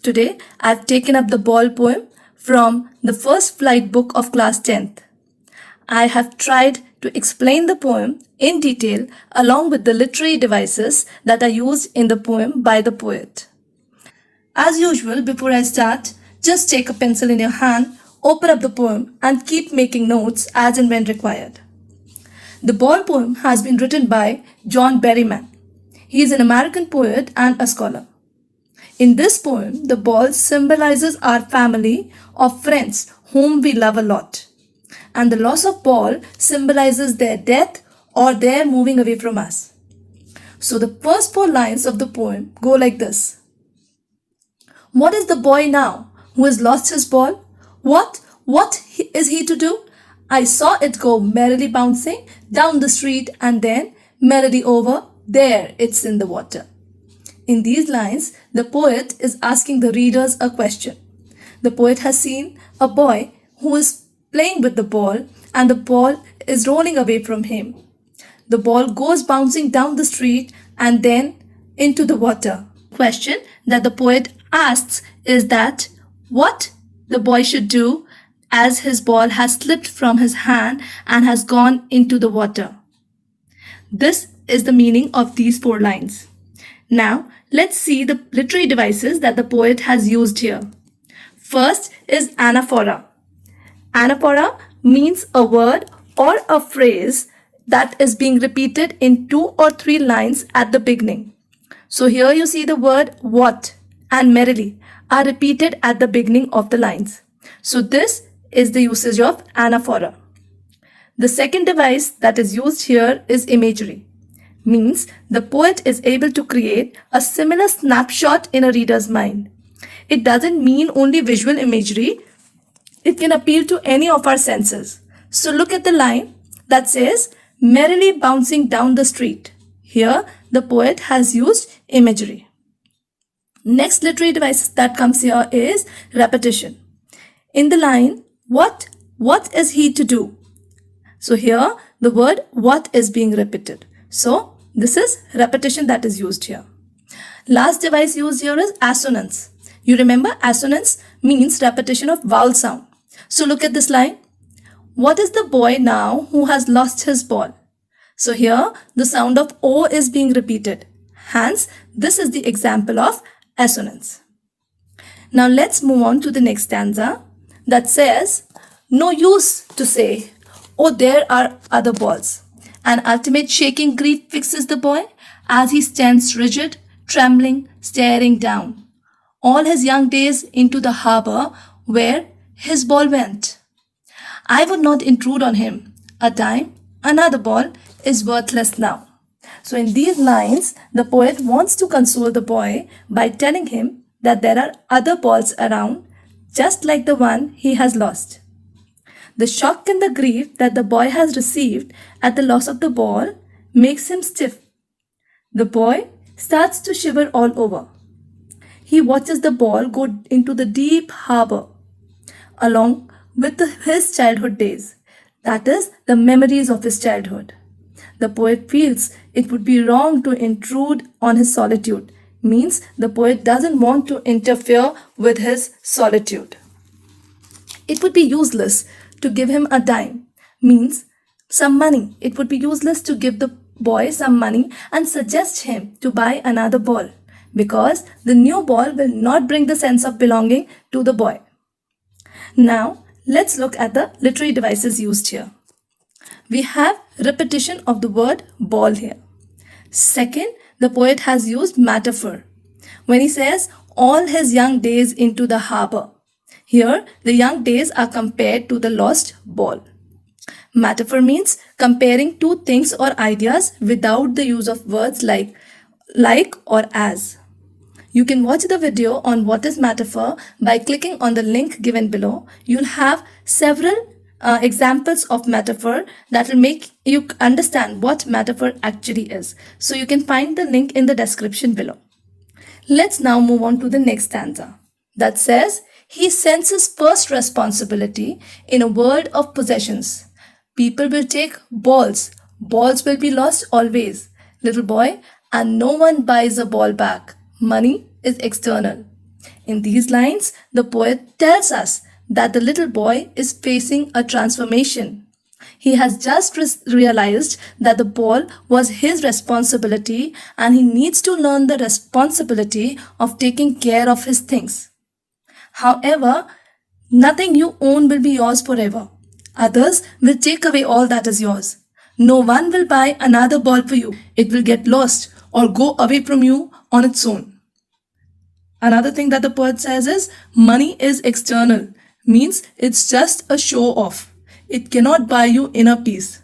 Today, I've taken up the ball poem from the first flight book of class 10th. I have tried to explain the poem in detail along with the literary devices that are used in the poem by the poet. As usual, before I start, just take a pencil in your hand, open up the poem and keep making notes as and when required. The ball poem has been written by John Berryman. He is an American poet and a scholar. In this poem, the ball symbolizes our family of friends whom we love a lot. And the loss of ball symbolizes their death or their moving away from us. So the first 4 lines of the poem go like this. What is the boy now who has lost his ball? What is he to do? I saw it go merrily bouncing down the street and then merrily over. There it's in the water. In these lines, the poet is asking the readers a question. The poet has seen a boy who is playing with the ball and the ball is rolling away from him. The ball goes bouncing down the street and then into the water. The question that the poet asks is that what the boy should do as his ball has slipped from his hand and has gone into the water. This is the meaning of these 4 lines. Now, let's see the literary devices that the poet has used here. First is anaphora. Anaphora means a word or a phrase that is being repeated in 2 or 3 lines at the beginning. So here you see the word what and merrily are repeated at the beginning of the lines. So this is the usage of anaphora. The second device that is used here is imagery. Means the poet is able to create a similar snapshot in a reader's mind. It doesn't mean only visual imagery. It can appeal to any of our senses. So look at the line that says, merrily bouncing down the street. Here, the poet has used imagery. Next literary device that comes here is repetition. In the line, what is he to do? So here, the word what is being repeated. So, this is repetition that is used here. Last device used here is assonance. You remember assonance means repetition of vowel sound. So look at this line. What is the boy now who has lost his ball? So here the sound of O is being repeated. Hence, this is the example of assonance. Now let's move on to the next stanza that says, no use to say, oh, there are other balls. An ultimate shaking grief fixes the boy as he stands rigid, trembling, staring down. All his young days into the harbor where his ball went. I would not intrude on him. A dime, another ball is worthless now. So in these lines, the poet wants to console the boy by telling him that there are other balls around, just like the one he has lost. The shock and the grief that the boy has received at the loss of the ball makes him stiff. The boy starts to shiver all over. He watches the ball go into the deep harbor along with his childhood days. That is, the memories of his childhood. The poet feels it would be wrong to intrude on his solitude. Means the poet doesn't want to interfere with his solitude. It would be useless to give him a dime, means some money. It would be useless to give the boy some money and suggest him to buy another ball because the new ball will not bring the sense of belonging to the boy. Now, let's look at the literary devices used here. We have repetition of the word ball here. Second, the poet has used metaphor. When he says, all his young days into the harbor. Here, the young days are compared to the lost ball. Metaphor means comparing 2 things or ideas without the use of words like or as. You can watch the video on what is metaphor by clicking on the link given below. You'll have several examples of metaphor that will make you understand what metaphor actually is. So you can find the link in the description below. Let's now move on to the next stanza that says, he senses first responsibility in a world of possessions. People will take balls. Balls will be lost always. Little boy, and no one buys a ball back. Money is external. In these lines, the poet tells us that the little boy is facing a transformation. He has just realized that the ball was his responsibility and he needs to learn the responsibility of taking care of his things. However, nothing you own will be yours forever. Others will take away all that is yours. No one will buy another ball for you. It will get lost or go away from you on its own. Another thing that the poet says is money is external, means it's just a show off. It cannot buy you inner peace.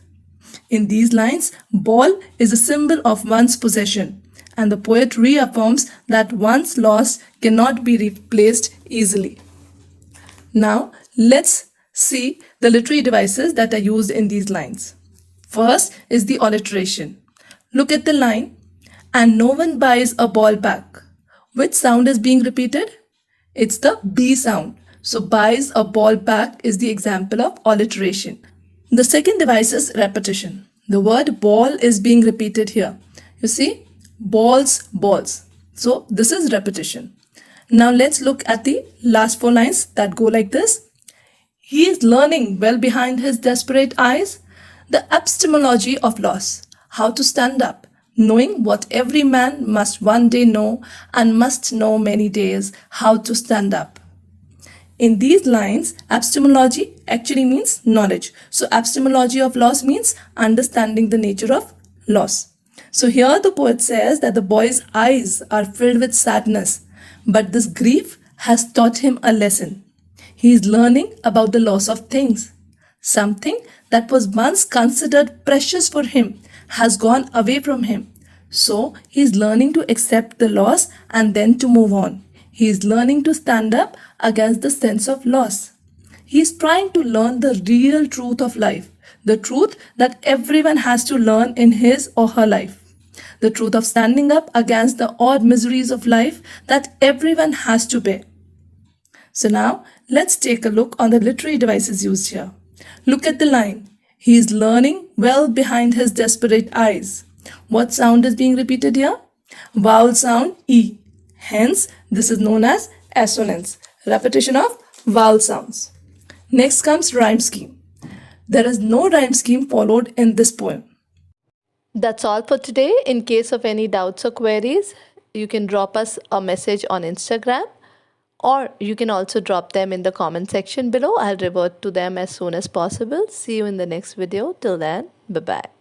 In these lines, ball is a symbol of one's possession, and the poet reaffirms that one's loss cannot be replaced easily. Now, let's see the literary devices that are used in these lines. First is the alliteration. Look at the line, and no one buys a ball back. Which sound is being repeated? It's the B sound. So buys a ball back is the example of alliteration. The second device is repetition. The word ball is being repeated here. You see, balls, balls. So this is repetition. Now let's look at the last 4 lines that go like this. He is learning well behind his desperate eyes the epistemology of loss, how to stand up, knowing what every man must one day know and must know many days, how to stand up. In these lines, epistemology actually means knowledge. So epistemology of loss means understanding the nature of loss. So here the poet says that the boy's eyes are filled with sadness, but this grief has taught him a lesson. He is learning about the loss of things. Something that was once considered precious for him has gone away from him. So he is learning to accept the loss and then to move on. He is learning to stand up against the sense of loss. He is trying to learn the real truth of life, the truth that everyone has to learn in his or her life, the truth of standing up against the odd miseries of life that everyone has to bear. So now let's take a look on the literary devices used here. Look at the line. He is learning well behind his desperate eyes. What sound is being repeated here? Vowel sound E. Hence, this is known as assonance. Repetition of vowel sounds. Next comes rhyme scheme. There is no rhyme scheme followed in this poem. That's all for today. In case of any doubts or queries, you can drop us a message on Instagram, or you can also drop them in the comment section below. I'll revert to them as soon as possible. See you in the next video. Till then, bye-bye.